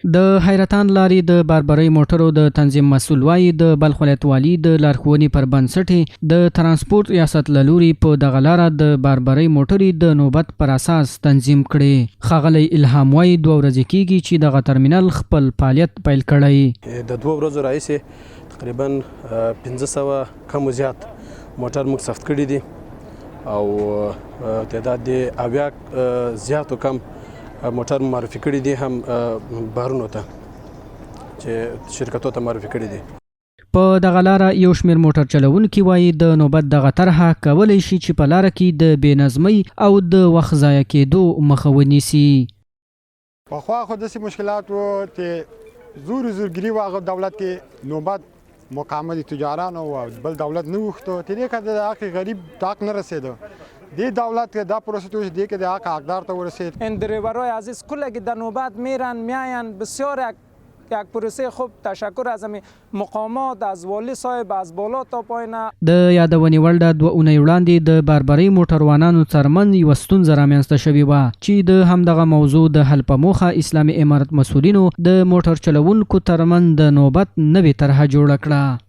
د حیرتان لارې د باربرۍ موټرو د تنظیم مسؤل وایي د بلخ ولایت والي د لارښوونې پر بنسټ د ترانسپورت ریاست له لوري په دغه لاره د باربرۍ موټرې د نوبت پر اساس تنظیم کړي. ښاغلی الهام وایي 2 ورځې کېږي چې دغه ترمینل خپل فعالیت پیل کړی. د 2 ورځو راهیسې تقریبا 1500 کم زیات موټر موږ ثبت کړي دي او تعداد د 80 زیاتو کم موټر معرفي کړي دي هم بهرونو ته چې شرکتو ته معرفي کړي دي. په دغه لاره یو شمېر موټر چلوونکي وایي د نوبت دغه طرحه کولی شي چې په لاره کې د بې نظمۍ او د وخت ضایع کېدو مخه ونیسي. پخوا خو داسې مشکلات وو چې زورګري و هغه دولت کې نوبت مقامد تجاران او بل دولت نه وغوښته ترې که د حق غریب حق نه رسیده دی دولت که دا پروسه توش دی که د حق حقدار تا ورسید. این دریورای عزیز کل که در نوبت میرن میاین بسیار یک پروسه خوب. تشکر از مقامات از والی صاحب از بالا تا پایین. د یادونې وړ ده 2 اونۍ وړاندې د باربرۍ موټروانانو ترمنځ یوه ستونزه رامنځته شوې وه چې د همدغه موضوع د حل په موخه اسلامي امارت مسؤلینو د موټر چلوونکو ترمنځ د نوبت نوې طرحه جوړه کړه.